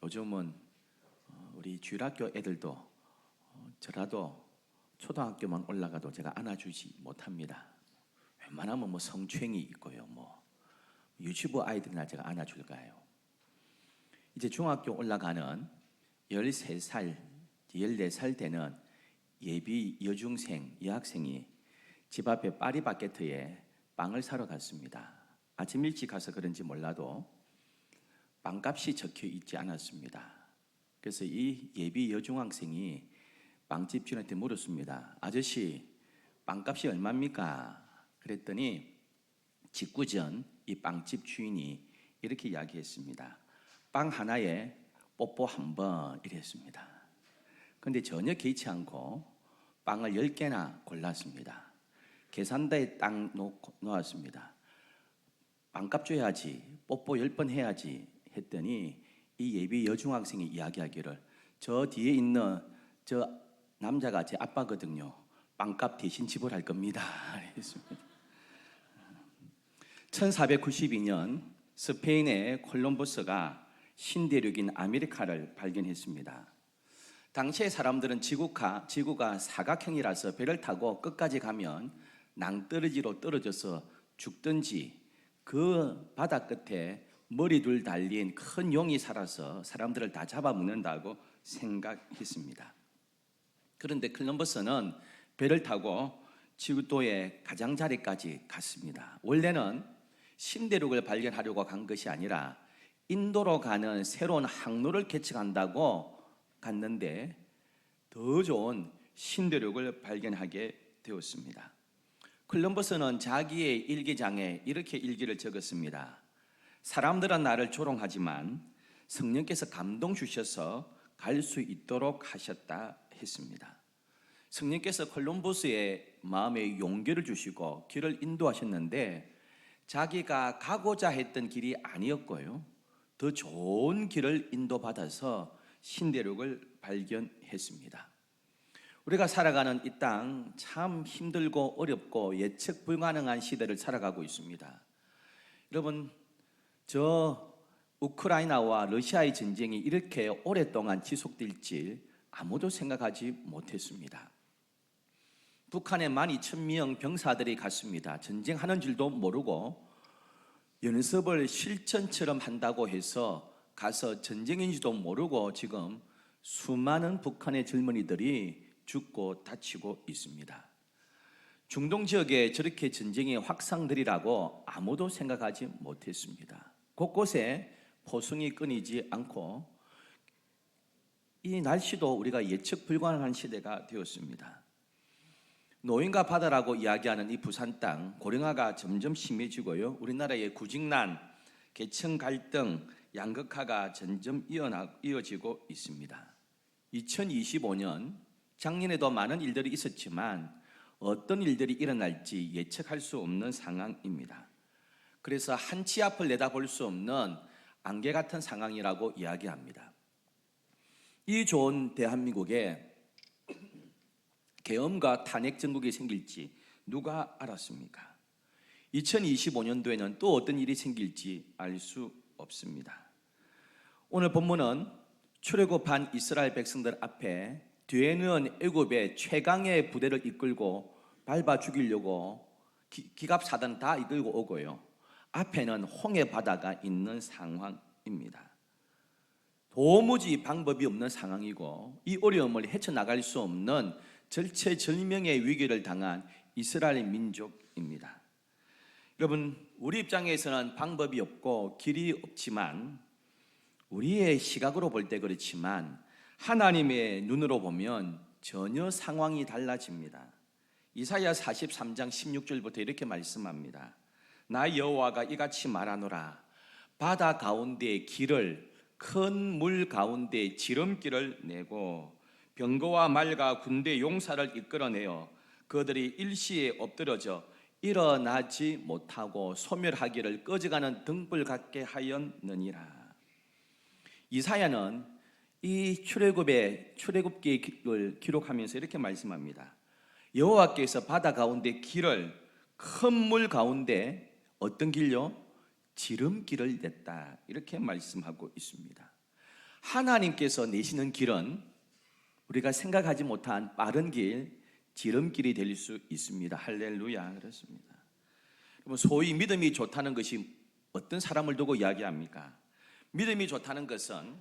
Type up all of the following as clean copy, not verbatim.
요즘은 우리 주일학교 애들도 저라도 초등학교만 올라가도 제가 안아주지 못합니다. 웬만하면 뭐 성추행이 있고요, 뭐 유치부 아이들이나 제가 안아줄까요? 이제 중학교 올라가는 13살, 14살 되는 예비 여중생, 여학생이 집 앞에 파리바게트에 빵을 사러 갔습니다. 아침 일찍 가서 그런지 몰라도 빵값이 적혀 있지 않았습니다. 그래서 이 예비 여중학생이 빵집 주인한테 물었습니다. 아저씨, 빵값이 얼마입니까? 그랬더니 직구전 이 빵집 주인이 이렇게 이야기했습니다. 빵 하나에 뽀뽀 한 번 이랬습니다. 그런데 전혀 개의치 않고 빵을 10개나 골랐습니다. 계산대에 딱 놓았습니다. 빵값 줘야지, 뽀뽀 10번 해야지 했더니 이 예비 여중학생이 이야기하기를 저 뒤에 있는 저 남자가 제 아빠거든요. 빵값 대신 지불할 겁니다. 했습니다. 1492년 스페인의 콜럼버스가 신대륙인 아메리카를 발견했습니다. 당시의 사람들은 지구가 사각형이라서 배를 타고 끝까지 가면 낭떠러지로 떨어져서 죽든지 그 바다 끝에 머리둘 달린 큰 용이 살아서 사람들을 다 잡아먹는다고 생각했습니다. 그런데 콜럼버스는 배를 타고 지구도의 가장자리까지 갔습니다. 원래는 신대륙을 발견하려고 간 것이 아니라 인도로 가는 새로운 항로를 개척한다고 갔는데 더 좋은 신대륙을 발견하게 되었습니다. 콜럼버스는 자기의 일기장에 이렇게 일기를 적었습니다. 사람들은 나를 조롱하지만 성령께서 감동 주셔서 갈 수 있도록 하셨다 했습니다. 성령께서 콜럼버스의 마음에 용기를 주시고 길을 인도하셨는데 자기가 가고자 했던 길이 아니었고요, 더 좋은 길을 인도받아서 신대륙을 발견했습니다. 우리가 살아가는 이 땅 참 힘들고 어렵고 예측 불가능한 시대를 살아가고 있습니다. 여러분, 저 우크라이나와 러시아의 전쟁이 이렇게 오랫동안 지속될지 아무도 생각하지 못했습니다. 북한에 12,000명 병사들이 갔습니다. 전쟁하는 줄도 모르고 연습을 실전처럼 한다고 해서 가서 전쟁인지도 모르고 지금 수많은 북한의 젊은이들이 죽고 다치고 있습니다. 중동 지역에 저렇게 전쟁이 확산되리라고 아무도 생각하지 못했습니다. 곳곳에 포성이 끊이지 않고 이 날씨도 우리가 예측 불가능한 시대가 되었습니다. 노인과 바다라고 이야기하는 이 부산 땅, 고령화가 점점 심해지고요, 우리나라의 구직난, 계층 갈등, 양극화가 점점 이어지고 있습니다. 2025년 작년에도 많은 일들이 있었지만 어떤 일들이 일어날지 예측할 수 없는 상황입니다. 그래서 한치 앞을 내다볼 수 없는 안개 같은 상황이라고 이야기합니다. 이 좋은 대한민국에 계엄과 탄핵 정국이 생길지 누가 알았습니까? 2025년도에는 또 어떤 일이 생길지 알 수 없습니다. 오늘 본문은 출애굽한 이스라엘 백성들 앞에 뒤에는 애굽의 최강의 부대를 이끌고 밟아 죽이려고 기갑사단 다 이끌고 오고요, 앞에는 홍해 바다가 있는 상황입니다. 도무지 방법이 없는 상황이고 이 어려움을 헤쳐나갈 수 없는 절체절명의 위기를 당한 이스라엘 민족입니다. 여러분, 우리 입장에서는 방법이 없고 길이 없지만, 우리의 시각으로 볼 때 그렇지만 하나님의 눈으로 보면 전혀 상황이 달라집니다. 이사야 43장 16절부터 이렇게 말씀합니다. 나 여호와가 이같이 말하노라. 바다 가운데 길을, 큰 물 가운데 지름길을 내고 병거와 말과 군대 용사를 이끌어내어 그들이 일시에 엎드러져 일어나지 못하고 소멸하기를 꺼져가는 등불 같게 하였느니라. 이사야는 이 출애굽기를 기록하면서 이렇게 말씀합니다. 여호와께서 바다 가운데 길을, 큰 물 가운데 어떤 길요? 지름길을 냈다, 이렇게 말씀하고 있습니다. 하나님께서 내시는 길은 우리가 생각하지 못한 빠른 길, 지름길이 될 수 있습니다. 할렐루야. 그렇습니다. 소위 믿음이 좋다는 것이 어떤 사람을 두고 이야기합니까? 믿음이 좋다는 것은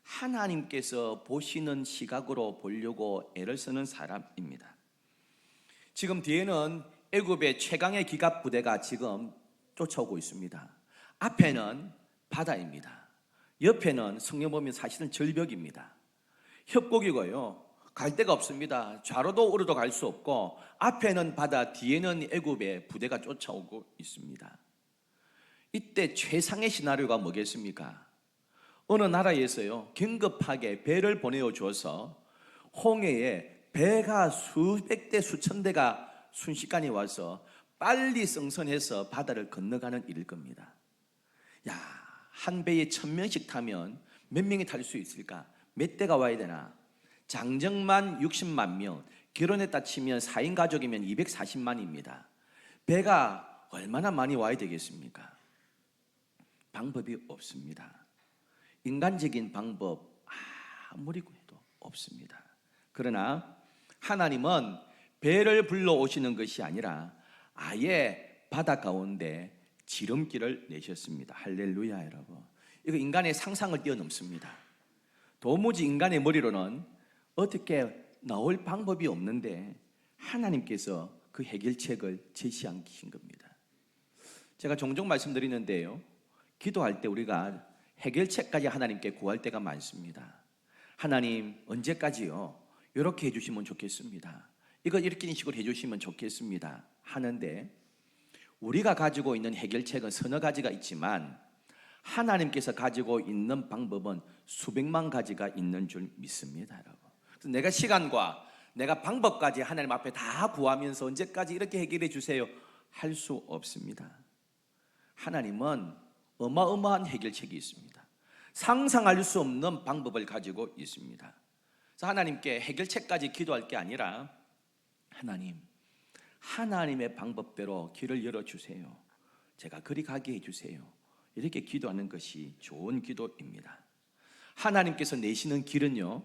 하나님께서 보시는 시각으로 보려고 애를 쓰는 사람입니다. 지금 뒤에는 애굽의 최강의 기갑 부대가 지금 쫓아오고 있습니다. 앞에는 바다입니다. 옆에는 성경 보면 사실은 절벽입니다. 협곡이고요. 갈 데가 없습니다. 좌로도 우로도 갈 수 없고 앞에는 바다, 뒤에는 애굽의 부대가 쫓아오고 있습니다. 이때 최상의 시나리오가 뭐겠습니까? 어느 나라에서요 긴급하게 배를 보내어 줘서 홍해에 배가 수백 대 수천 대가 순식간에 와서 빨리 승선해서 바다를 건너가는 일일 겁니다. 야, 한 배에 1000명씩 타면 몇 명이 탈 수 있을까? 몇 대가 와야 되나? 장정만 60만 명, 결혼했다 치면 4인 가족이면 240만입니다. 배가 얼마나 많이 와야 되겠습니까? 방법이 없습니다. 인간적인 방법 아무리 해도 없습니다. 그러나 하나님은 배를 불러오시는 것이 아니라 아예 바다 가운데 지름길을 내셨습니다. 할렐루야. 여러분, 이거 인간의 상상을 뛰어넘습니다. 도무지 인간의 머리로는 어떻게 나올 방법이 없는데 하나님께서 그 해결책을 제시하신 겁니다. 제가 종종 말씀드리는데요, 기도할 때 우리가 해결책까지 하나님께 구할 때가 많습니다. 하나님, 언제까지요? 이렇게 해주시면 좋겠습니다. 이거 이렇게 식으로 해주시면 좋겠습니다 하는데, 우리가 가지고 있는 해결책은 서너 가지가 있지만 하나님께서 가지고 있는 방법은 수백만 가지가 있는 줄 믿습니다. 여러분, 그래서 내가 시간과 내가 방법까지 하나님 앞에 다 구하면서 언제까지 이렇게 해결해 주세요 할 수 없습니다. 하나님은 어마어마한 해결책이 있습니다. 상상할 수 없는 방법을 가지고 있습니다. 그래서 하나님께 해결책까지 기도할 게 아니라 하나님, 하나님의 방법대로 길을 열어주세요. 제가 그리 가게 해주세요. 이렇게 기도하는 것이 좋은 기도입니다. 하나님께서 내시는 길은요,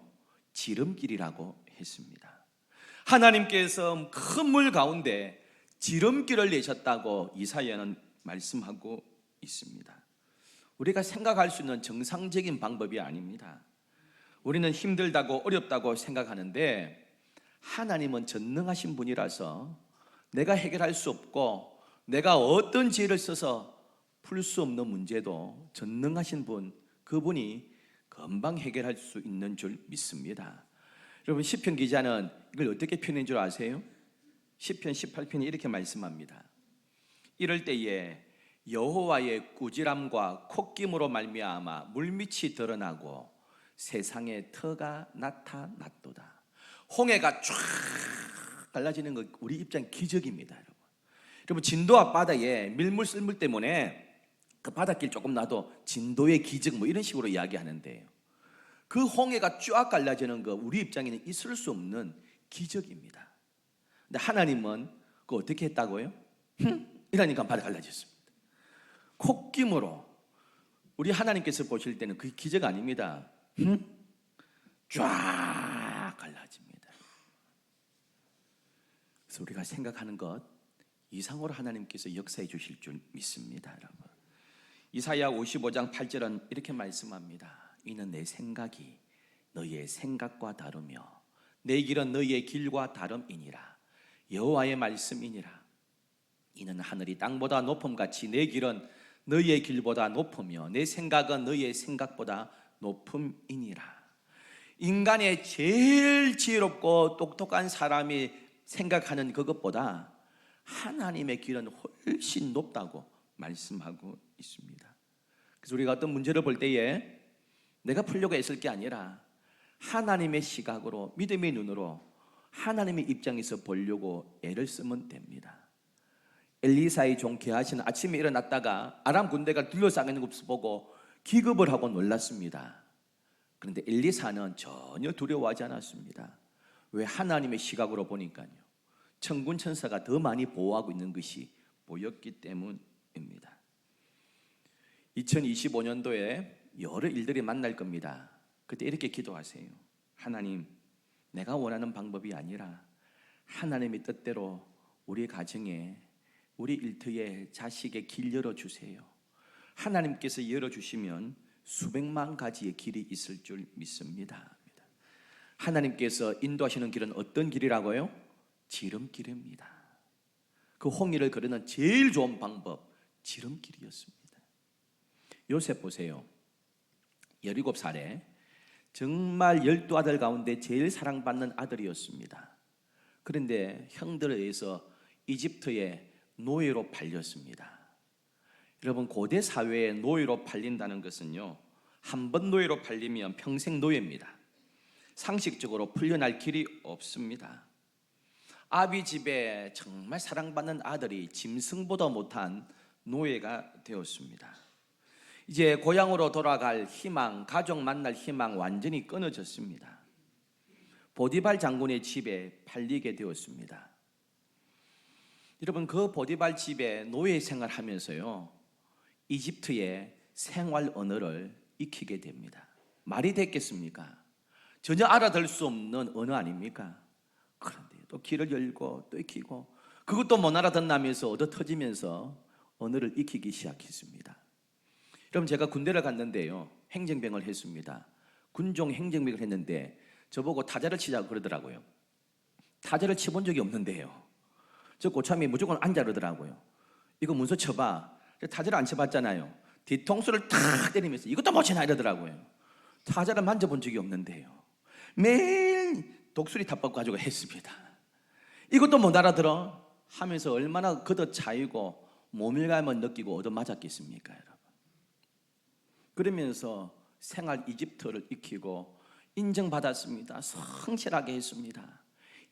지름길이라고 했습니다. 하나님께서 큰 물 가운데 지름길을 내셨다고 이사야는 말씀하고 있습니다. 우리가 생각할 수 있는 정상적인 방법이 아닙니다. 우리는 힘들다고 어렵다고 생각하는데 하나님은 전능하신 분이라서 내가 해결할 수 없고 내가 어떤 지혜를 써서 풀 수 없는 문제도 전능하신 분, 그분이 금방 해결할 수 있는 줄 믿습니다. 여러분, 시편 기자는 이걸 어떻게 표현한 줄 아세요? 시편 18편이 이렇게 말씀합니다. 이럴 때에 여호와의 꾸지람과 콧김으로 말미암아 물밑이 드러나고 세상의 터가 나타났도다. 홍해가 쫙 갈라지는 거 우리 입장 기적입니다. 여러분, 진도 앞바다에 밀물 썰물 때문에 그 바닷길 조금 나도 진도의 기적 뭐 이런 식으로 이야기하는데요, 그 홍해가 쫙 갈라지는 거 우리 입장에는 있을 수 없는 기적입니다. 근데 하나님은 그거 어떻게 했다고요? 이러니까 바다 갈라졌습니다. 콧김으로. 우리 하나님께서 보실 때는 그게 기적 아닙니다. 쫙 갈라집니다. 그래서 우리가 생각하는 것 이상으로 하나님께서 역사해 주실 줄 믿습니다. 여러분, 이사야 55장 8절은 이렇게 말씀합니다. 이는 내 생각이 너희의 생각과 다르며 내 길은 너희의 길과 다름이니라. 여호와의 말씀이니라. 이는 하늘이 땅보다 높음같이 내 길은 너희의 길보다 높으며 내 생각은 너희의 생각보다 높음이니라. 인간의 제일 지혜롭고 똑똑한 사람이 생각하는 그것보다 하나님의 길은 훨씬 높다고 말씀하고 있습니다. 그래서 우리가 어떤 문제를 볼 때에 내가 풀려고 애쓸 게 아니라 하나님의 시각으로, 믿음의 눈으로 하나님의 입장에서 보려고 애를 쓰면 됩니다. 엘리사의 종 게하시는 아침에 일어났다가 아람 군대가 둘러싸고 있는 것을 보고 기겁을 하고 놀랐습니다. 그런데 엘리사는 전혀 두려워하지 않았습니다. 왜? 하나님의 시각으로 보니까요, 천군 천사가 더 많이 보호하고 있는 것이 보였기 때문입니다. 2025년도에 여러 일들이 만날 겁니다. 그때 이렇게 기도하세요. 하나님, 내가 원하는 방법이 아니라 하나님의 뜻대로 우리 가정에, 우리 일터에, 자식의 길 열어주세요. 하나님께서 열어주시면 수백만 가지의 길이 있을 줄 믿습니다. 하나님께서 인도하시는 길은 어떤 길이라고요? 지름길입니다. 그 홍해를 거르는 제일 좋은 방법, 지름길이었습니다. 요셉 보세요. 17살에 정말 12아들 가운데 제일 사랑받는 아들이었습니다. 그런데 형들에 의해서 이집트의 노예로 팔렸습니다. 여러분, 고대 사회에 노예로 팔린다는 것은요, 한 번 노예로 팔리면 평생 노예입니다. 상식적으로 풀려날 길이 없습니다. 아비 집에 정말 사랑받는 아들이 짐승보다 못한 노예가 되었습니다. 이제 고향으로 돌아갈 희망, 가족 만날 희망 완전히 끊어졌습니다. 보디발 장군의 집에 팔리게 되었습니다. 여러분, 그 보디발 집에 노예 생활하면서요, 이집트의 생활 언어를 익히게 됩니다. 말이 됐겠습니까? 전혀 알아들 수 없는 언어 아닙니까? 그런데 또 길을 열고 또 익히고, 그것도 못 알아듣나면서 얻어 터지면서 언어를 익히기 시작했습니다. 여러분, 제가 군대를 갔는데요, 행정병을 했습니다. 군종 행정병을 했는데 저보고 타자를 치자고 그러더라고요. 타자를 쳐본 적이 없는데요, 저 고참이 무조건 앉아 그러더라고요. 이거 문서 쳐봐. 타자를 안 쳐봤잖아요. 뒤통수를 탁 때리면서 이것도 못 치나 이러더라고요. 타자를 만져본 적이 없는데요, 매일 독수리 탑박 가지고 했습니다. 이것도 못 알아들어 하면서 얼마나 걷어차이고 모멸감을 느끼고 얻어맞았겠습니까, 여러분? 그러면서 생활 이집트를 익히고 인정받았습니다. 성실하게 했습니다.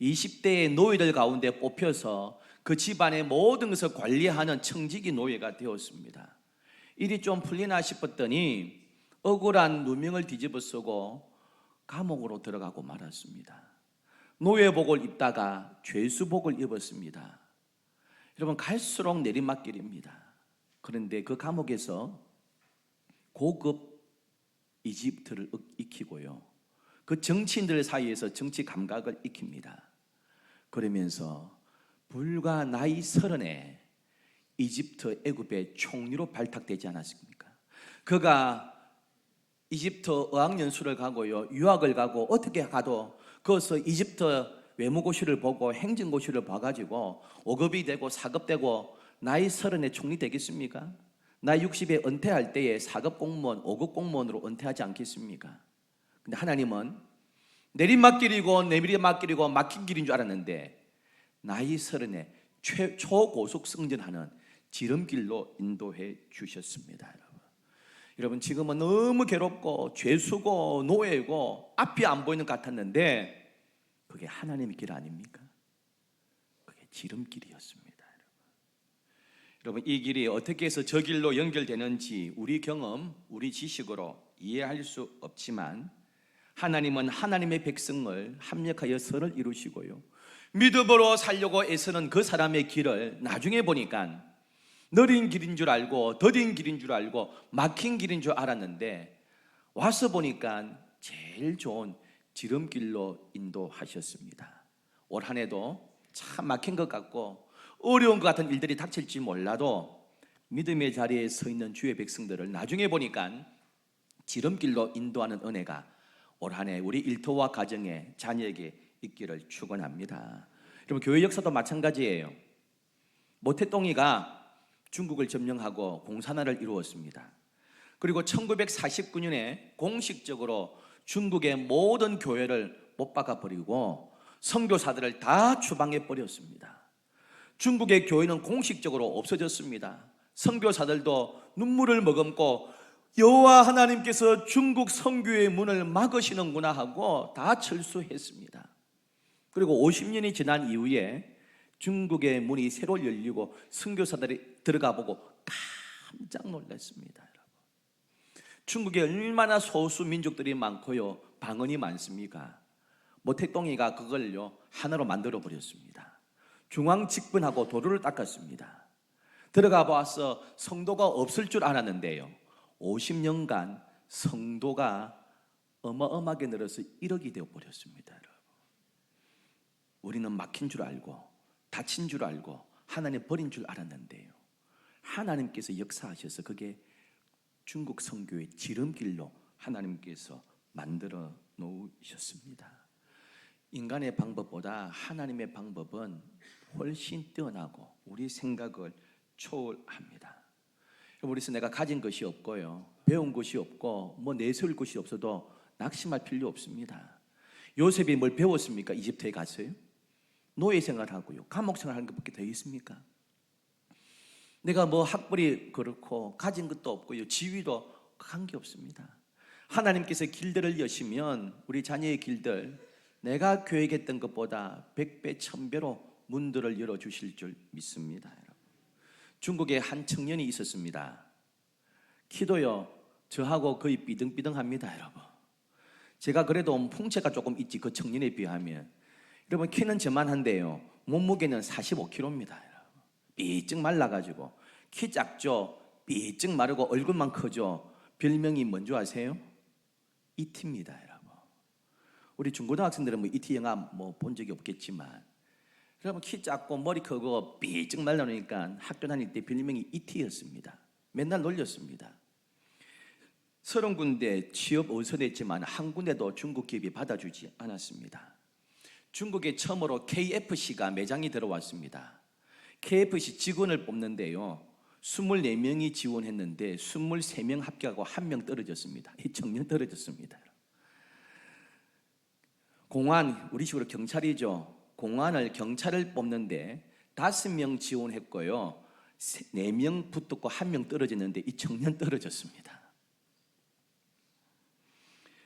20대의 노예들 가운데 뽑혀서 그 집안의 모든 것을 관리하는 청지기 노예가 되었습니다. 일이 좀 풀리나 싶었더니 억울한 누명을 뒤집어 쓰고 감옥으로 들어가고 말았습니다. 노예복을 입다가 죄수복을 입었습니다. 여러분, 갈수록 내리막길입니다. 그런데 그 감옥에서 고급 이집트를 익히고요, 그 정치인들 사이에서 정치 감각을 익힙니다. 그러면서 불과 나이 30에 이집트 애굽의 총리로 발탁되지 않았습니까? 그가 이집트 어학연수를 가고요, 유학을 가고, 어떻게 가도 거기서 이집트 외무고시를 보고 행정고시를 봐가지고 5급이 되고 4급 되고 나이 30에 총리 되겠습니까? 나이 60에 은퇴할 때에 4급 공무원, 5급 공무원으로 은퇴하지 않겠습니까? 근데 하나님은 내리막길이고 내리막길이고 막힌 길인 줄 알았는데 나이 30에 초고속 승진하는 지름길로 인도해 주셨습니다. 여러분, 지금은 너무 괴롭고 죄수고 노예고 앞이 안 보이는 것 같았는데 그게 하나님의 길 아닙니까? 그게 지름길이었습니다. 여러분, 이 길이 어떻게 해서 저 길로 연결되는지 우리 경험, 우리 지식으로 이해할 수 없지만 하나님은 하나님의 백성을 합력하여 선을 이루시고요, 믿음으로 살려고 애쓰는 그 사람의 길을 나중에 보니까 느린 길인 줄 알고 더딘 길인 줄 알고 막힌 길인 줄 알았는데 와서 보니까 제일 좋은 지름길로 인도하셨습니다. 올 한 해도 참 막힌 것 같고 어려운 것 같은 일들이 닥칠지 몰라도 믿음의 자리에 서 있는 주의 백성들을 나중에 보니까 지름길로 인도하는 은혜가 올 한 해 우리 일터와 가정에, 자녀에게 있기를 축원합니다. 여러분, 교회 역사도 마찬가지예요. 모태똥이가 중국을 점령하고 공산화를 이루었습니다. 그리고 1949년에 공식적으로 중국의 모든 교회를 못 박아버리고 선교사들을 다 추방해 버렸습니다. 중국의 교회는 공식적으로 없어졌습니다. 선교사들도 눈물을 머금고 여호와 하나님께서 중국 선교의 문을 막으시는구나 하고 다 철수했습니다. 그리고 50년이 지난 이후에 중국의 문이 새로 열리고 선교사들이 들어가 보고 깜짝 놀랐습니다. 중국에 얼마나 소수 민족들이 많고요, 방언이 많습니까? 모택동이가 그걸요 하나로 만들어 버렸습니다. 중앙 직분하고 도로를 닦았습니다. 들어가 봐서 성도가 없을 줄 알았는데요, 50년간 성도가 어마어마하게 늘어서 1억이 되어버렸습니다. 여러분. 우리는 막힌 줄 알고 다친 줄 알고 하나님 버린 줄 알았는데요, 하나님께서 역사하셔서 그게 중국 선교의 지름길로 하나님께서 만들어 놓으셨습니다. 인간의 방법보다 하나님의 방법은 훨씬 뛰어나고 우리 생각을 초월합니다. 그래서 내가 가진 것이 없고요, 배운 것이 없고 뭐 내세울 것이 없어도 낙심할 필요 없습니다. 요셉이 뭘 배웠습니까? 이집트에 갔어요? 노예 생활하고요, 감옥 생활하는 것밖에 더 있습니까? 내가 뭐 학벌이 그렇고 가진 것도 없고요, 지위도 관계없습니다. 하나님께서 길들을 여시면 우리 자녀의 길들, 내가 계획했던 것보다 100배 1000배로 문들을 열어주실 줄 믿습니다. 여러분. 중국에 한 청년이 있었습니다. 키도요 저하고 거의 삐등삐등합니다. 여러분. 제가 그래도 풍채가 조금 있지 그 청년에 비하면. 여러분, 키는 저만한데요, 몸무게는 45kg입니다. 여러분. 삐쩍 말라가지고 키 작죠, 삐쩍 마르고 얼굴만 크죠. 별명이 뭔지 아세요? 이티입니다. 여러분. 우리 중고등학생들은 뭐 이티 영화 뭐 본 적이 없겠지만, 여러분 키 작고 머리 크고 삐쩍 말라놓으니까 학교 다닐 때 별명이 이티였습니다. 맨날 놀렸습니다. 30군데 취업 어선했지만 한 군데도 중국 기업이 받아주지 않았습니다. 중국에 처음으로 KFC가 매장이 들어왔습니다. KFC 직원을 뽑는데요, 24명이 지원했는데 23명 합격하고 1명 떨어졌습니다. 이 청년 떨어졌습니다. 공안, 우리식으로 경찰이죠. 공안을, 경찰을 뽑는데 5명 지원했고요, 4명 붙었고 1명 떨어졌는데 이 청년 떨어졌습니다.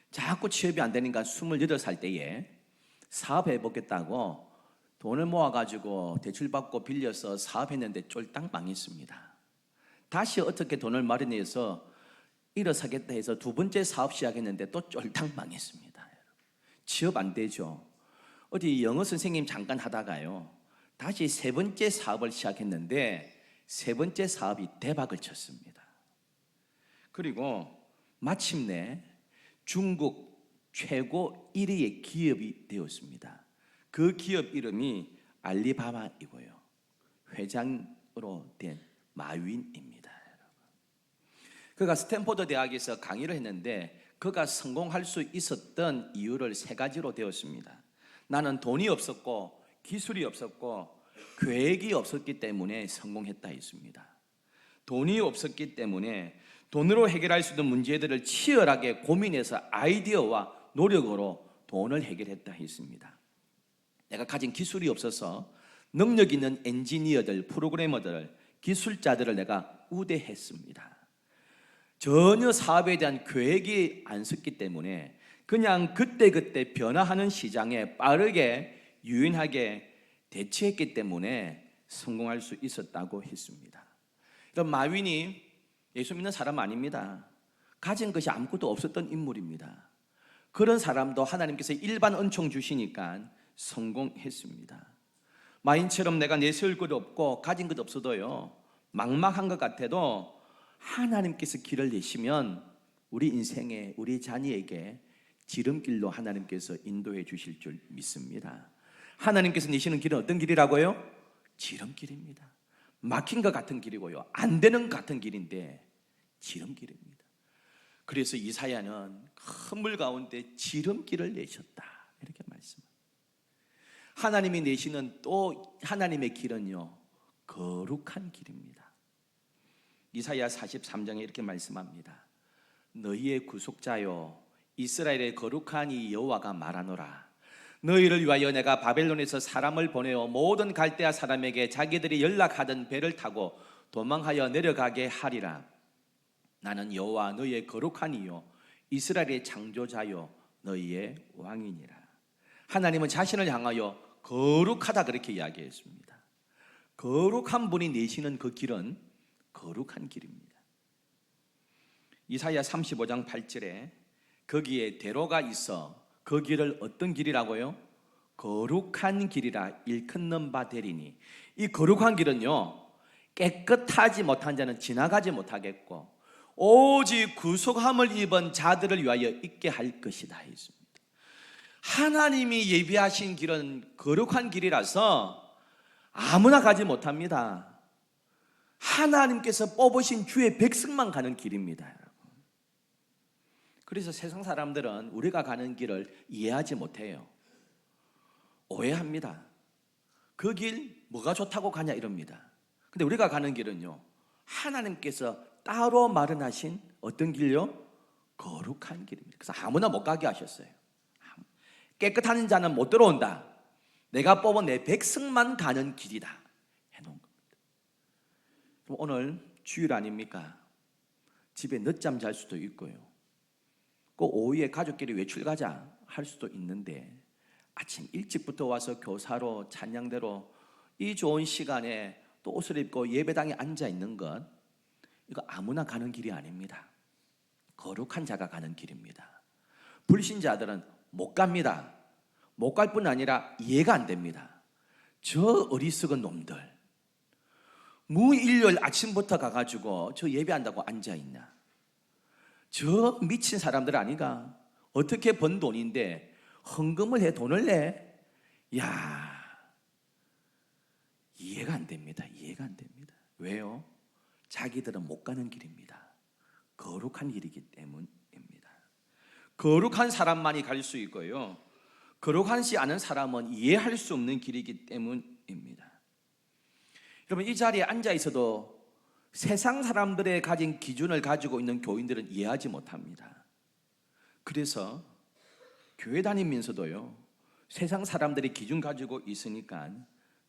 자꾸 취업이 안 되니까 28살 때에 사업해보겠다고 돈을 모아가지고 대출받고 빌려서 사업했는데 쫄딱 망했습니다. 다시 어떻게 돈을 마련해서 일어서겠다 해서 2번째 사업 시작했는데 또 쫄딱 망했습니다. 취업 안 되죠. 어디 영어 선생님 잠깐 하다가요, 다시 3번째 사업을 시작했는데 3번째 사업이 대박을 쳤습니다. 그리고 마침내 중국 최고 1위의 기업이 되었습니다. 그 기업 이름이 알리바바이고요, 회장으로 된 마윈입니다. 그가 스탠포드 대학에서 강의를 했는데 그가 성공할 수 있었던 이유를 3가지로 되었습니다. 나는 돈이 없었고 기술이 없었고 계획이 없었기 때문에 성공했다 했습니다. 돈이 없었기 때문에 돈으로 해결할 수 있는 문제들을 치열하게 고민해서 아이디어와 노력으로 돈을 해결했다 했습니다. 내가 가진 기술이 없어서 능력 있는 엔지니어들, 프로그래머들, 기술자들을 내가 우대했습니다. 전혀 사업에 대한 계획이 안 섰기 때문에 그냥 그때그때 변화하는 시장에 빠르게 유연하게 대처했기 때문에 성공할 수 있었다고 했습니다. 그럼 마윈이 예수 믿는 사람 아닙니다. 가진 것이 아무것도 없었던 인물입니다. 그런 사람도 하나님께서 일반 은총 주시니까 성공했습니다. 마윈처럼 내가 내세울 것 없고 가진 것 없어도요, 막막한 것 같아도 하나님께서 길을 내시면 우리 인생에, 우리 자녀에게 지름길로 하나님께서 인도해 주실 줄 믿습니다. 하나님께서 내시는 길은 어떤 길이라고요? 지름길입니다. 막힌 것 같은 길이고요, 안 되는 것 같은 길인데 지름길입니다. 그래서 이사야는 큰 물 가운데 지름길을 내셨다 이렇게 말씀합니다. 하나님이 내시는 또 하나님의 길은요, 거룩한 길입니다. 이사야 43장에 이렇게 말씀합니다. 너희의 구속자요 이스라엘의 거룩한 이 여호와가 말하노라. 너희를 위하여 내가 바벨론에서 사람을 보내어 모든 갈대아 사람에게 자기들이 연락하던 배를 타고 도망하여 내려가게 하리라. 나는 여호와 너희의 거룩한 이요 이스라엘의 창조자요 너희의 왕이니라. 하나님은 자신을 향하여 거룩하다 그렇게 이야기했습니다. 거룩한 분이 내시는 그 길은 거룩한 길입니다. 이사야 35장 8절에 거기에 대로가 있어 그 길을 어떤 길이라고요? 거룩한 길이라 일컫는 바 되리니. 이 거룩한 길은요, 깨끗하지 못한 자는 지나가지 못하겠고 오직 구속함을 입은 자들을 위하여 있게 할 것이다 했습니다. 하나님이 예비하신 길은 거룩한 길이라서 아무나 가지 못합니다. 하나님께서 뽑으신 주의 백성만 가는 길입니다, 여러분. 그래서 세상 사람들은 우리가 가는 길을 이해하지 못해요. 오해합니다. 그 길 뭐가 좋다고 가냐 이럽니다. 근데 우리가 가는 길은요, 하나님께서 따로 마련하신 어떤 길요? 거룩한 길입니다. 그래서 아무나 못 가게 하셨어요. 깨끗한 자는 못 들어온다. 내가 뽑은 내 백성만 가는 길이다 해놓은 겁니다. 그럼 오늘 주일 아닙니까? 집에 늦잠 잘 수도 있고요, 꼭 오후에 가족끼리 외출 가자 할 수도 있는데, 아침 일찍부터 와서 교사로 찬양대로 이 좋은 시간에 또 옷을 입고 예배당에 앉아 있는 것, 이거 아무나 가는 길이 아닙니다. 거룩한 자가 가는 길입니다. 불신자들은 못 갑니다. 못 갈 뿐 아니라 이해가 안 됩니다. 저 어리석은 놈들, 무일요일 아침부터 가가지고 저 예배한다고 앉아있나? 저 미친 사람들 아니가? 어떻게 번 돈인데 헌금을 해 돈을 내? 야, 이해가 안 됩니다. 이해가 안 됩니다. 왜요? 자기들은 못 가는 길입니다. 거룩한 길이기 때문입니다. 거룩한 사람만이 갈 수 있고요, 거룩하지 않은 사람은 이해할 수 없는 길이기 때문입니다. 여러분, 이 자리에 앉아 있어도 세상 사람들의 가진 기준을 가지고 있는 교인들은 이해하지 못합니다. 그래서 교회 다니면서도요, 세상 사람들이 기준 가지고 있으니까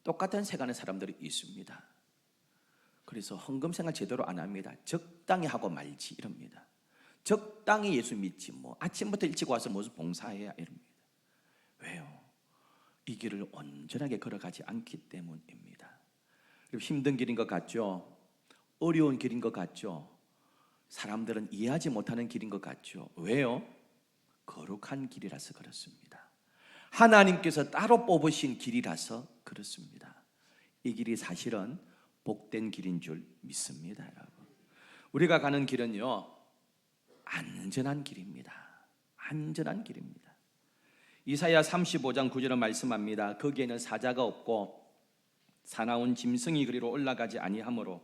똑같은 세간의 사람들이 있습니다. 그래서 헌금 생활 제대로 안 합니다. 적당히 하고 말지 이럽니다. 적당히 예수 믿지, 뭐 아침부터 일찍 와서 무슨 봉사해야 이럽니다. 왜요? 이 길을 온전하게 걸어가지 않기 때문입니다. 힘든 길인 것 같죠? 어려운 길인 것 같죠? 사람들은 이해하지 못하는 길인 것 같죠? 왜요? 거룩한 길이라서 그렇습니다. 하나님께서 따로 뽑으신 길이라서 그렇습니다. 이 길이 사실은 복된 길인 줄 믿습니다, 여러분. 우리가 가는 길은요, 안전한 길입니다. 안전한 길입니다. 이사야 35장 9절은 말씀합니다. 거기에는 사자가 없고 사나운 짐승이 그리로 올라가지 아니하므로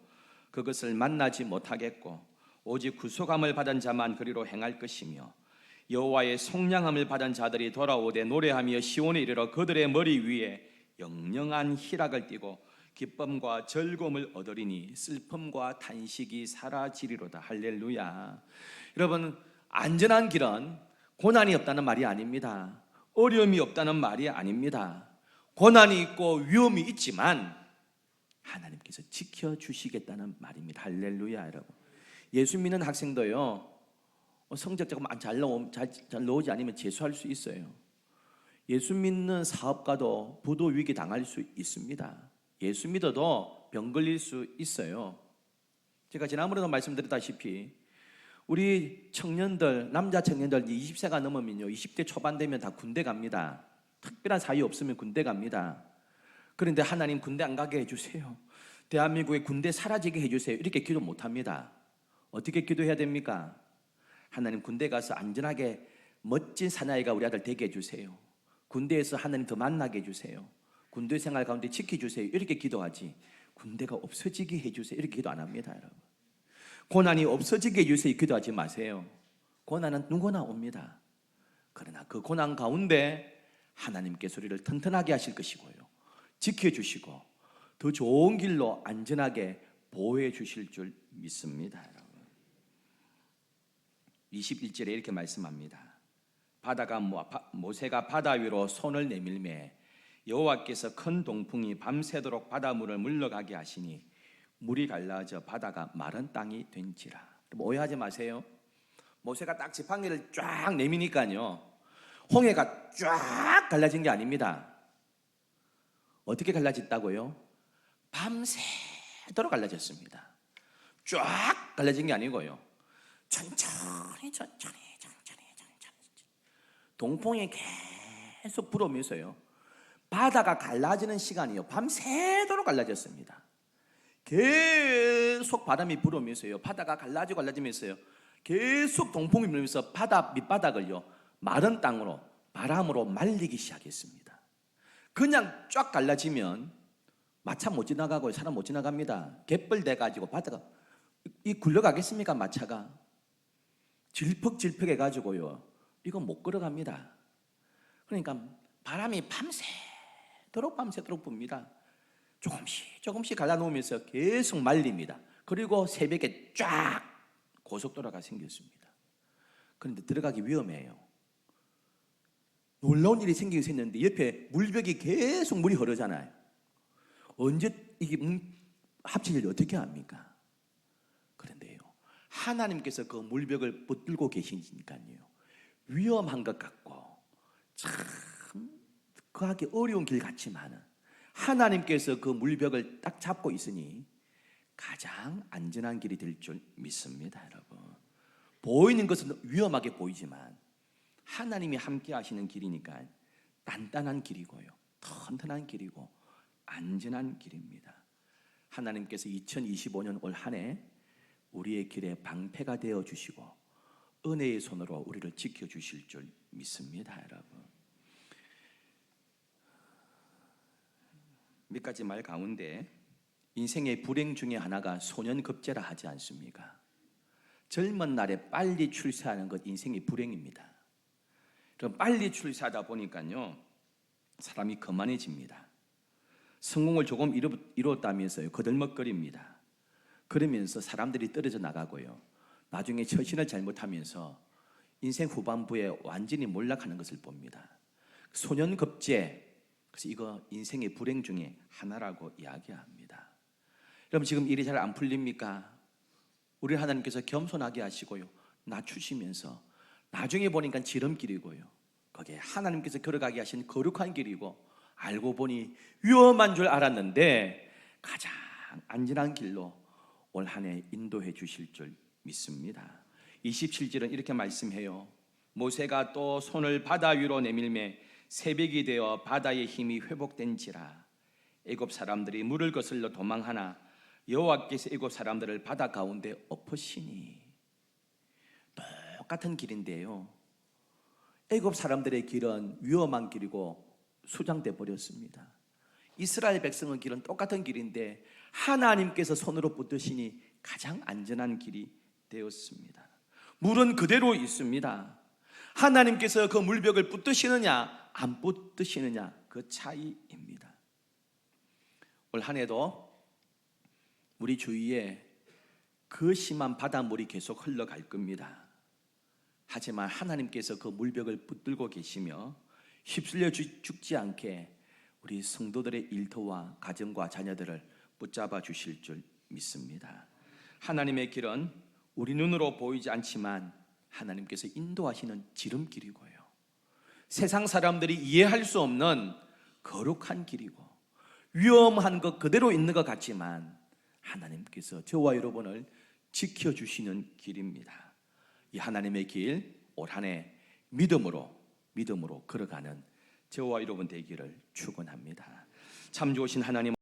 그것을 만나지 못하겠고, 오직 구속함을 받은 자만 그리로 행할 것이며, 여호와의 속량함을 받은 자들이 돌아오되 노래하며 시온에 이르러 그들의 머리 위에 영영한 희락을 띠고 기쁨과 즐거움을 얻으리니 슬픔과 탄식이 사라지리로다. 할렐루야. 여러분, 안전한 길은 고난이 없다는 말이 아닙니다. 어려움이 없다는 말이 아닙니다. 고난이 있고 위험이 있지만 하나님께서 지켜주시겠다는 말입니다. 할렐루야. 여러분, 예수 믿는 학생도요, 성적 조금 잘 나오지 않으면 재수할 수 있어요. 예수 믿는 사업가도 부도 위기 당할 수 있습니다. 예수 믿어도 병 걸릴 수 있어요. 제가 지난번에도 말씀드렸다시피 우리 청년들, 남자 청년들 20세가 넘으면요, 20대 초반 되면 다 군대 갑니다. 특별한 사유 없으면 군대 갑니다. 그런데 하나님 군대 안 가게 해주세요. 대한민국의 군대 사라지게 해주세요. 이렇게 기도 못합니다. 어떻게 기도해야 됩니까? 하나님 군대 가서 안전하게 멋진 사나이가 우리 아들 되게 해주세요. 군대에서 하나님 더 만나게 해주세요. 군대 생활 가운데 지켜주세요. 이렇게 기도하지, 군대가 없어지게 해주세요 이렇게 기도 안 합니다, 여러분. 고난이 없어지게 해주세요 기도하지 마세요. 고난은 누구나 옵니다. 그러나 그 고난 가운데 하나님께서 우리를 튼튼하게 하실 것이고요, 지켜주시고 더 좋은 길로 안전하게 보호해 주실 줄 믿습니다, 여러분. 21절에 이렇게 말씀합니다. 모세가 바다 위로 손을 내밀매 여호와께서 큰 동풍이 밤새도록 바닷물을 물러가게 하시니 물이 갈라져 바다가 마른 땅이 된지라. 오해하지 마세요. 모세가 딱 지팡이를 쫙 내미니까요, 홍해가 쫙 갈라진 게 아닙니다. 어떻게 갈라졌다고요? 밤새도록 갈라졌습니다. 쫙 갈라진 게 아니고요, 천천히 동풍이 계속 불어오면서요, 바다가 갈라지는 시간이요 밤새도록 갈라졌습니다. 계속 계속 바람이 불으면서요, 바다가 갈라지면서요, 계속 동풍이 불면서 바다 밑바닥을요 마른 땅으로 바람으로 말리기 시작했습니다. 그냥 쫙 갈라지면 마차 못 지나가고 사람 못 지나갑니다. 갯벌 돼가지고 바다가 굴러가겠습니까? 마차가 질퍽질퍽 해가지고요 이거 못 걸어갑니다. 그러니까 바람이 밤새도록 붑니다. 조금씩 갈라놓으면서 계속 말립니다. 그리고 새벽에 쫙 고속도로가 생겼습니다. 그런데 들어가기 위험해요. 놀라운 일이 생기게 했는데 옆에 물벽이 계속 물이 흐르잖아요. 언제 이게 합칠 일을 어떻게 합니까? 그런데요, 하나님께서 그 물벽을 붙들고 계시니까요 위험한 것 같고 참 그하기 어려운 길 같지만 하나님께서 그 물벽을 딱 잡고 있으니 가장 안전한 길이 될 줄 믿습니다. 여러분, 보이는 것은 위험하게 보이지만 하나님이 함께 하시는 길이니까 단단한 길이고요, 튼튼한 길이고 안전한 길입니다. 하나님께서 2025년 올 한 해 우리의 길에 방패가 되어 주시고 은혜의 손으로 우리를 지켜주실 줄 믿습니다. 여러분, 몇 가지 말 가운데 인생의 불행 중에 하나가 소년급제라 하지 않습니까? 젊은 날에 빨리 출세하는 것 인생의 불행입니다. 그럼 빨리 출세하다 보니까요 사람이 거만해집니다. 성공을 조금 이뤘다면서요 거들먹거립니다. 그러면서 사람들이 떨어져 나가고요 나중에 처신을 잘못하면서 인생 후반부에 완전히 몰락하는 것을 봅니다. 소년급제, 그래서 이거 인생의 불행 중에 하나라고 이야기합니다. 여러분, 지금 일이 잘 안 풀립니까? 우리 하나님께서 겸손하게 하시고요 낮추시면서 나중에 보니까 지름길이고요 거기에 하나님께서 걸어가게 하신 거룩한 길이고 알고 보니 위험한 줄 알았는데 가장 안전한 길로 올 한 해 인도해 주실 줄 믿습니다. 27절은 이렇게 말씀해요. 모세가 또 손을 바다 위로 내밀매 새벽이 되어 바다의 힘이 회복된지라. 애굽 사람들이 물을 거슬러 도망하나 여호와께서 애굽 사람들을 바다 가운데 엎으시니. 똑같은 길인데요 애굽 사람들의 길은 위험한 길이고 수장돼 버렸습니다. 이스라엘 백성의 길은 똑같은 길인데 하나님께서 손으로 붙드시니 가장 안전한 길이 되었습니다. 물은 그대로 있습니다. 하나님께서 그 물벽을 붙드시느냐 안 붙드시느냐 그 차이입니다. 올 한 해도 우리 주위에 그 심한 바닷물이 계속 흘러갈 겁니다. 하지만 하나님께서 그 물벽을 붙들고 계시며 휩쓸려 죽지 않게 우리 성도들의 일터와 가정과 자녀들을 붙잡아 주실 줄 믿습니다. 하나님의 길은 우리 눈으로 보이지 않지만 하나님께서 인도하시는 지름길이고요 세상 사람들이 이해할 수 없는 거룩한 길이고 위험한 것 그대로 있는 것 같지만 하나님께서 저와 여러분을 지켜주시는 길입니다. 이 하나님의 길 올 한 해 믿음으로 걸어가는 저와 여러분 되기를 축원합니다. 참 좋으신 하나님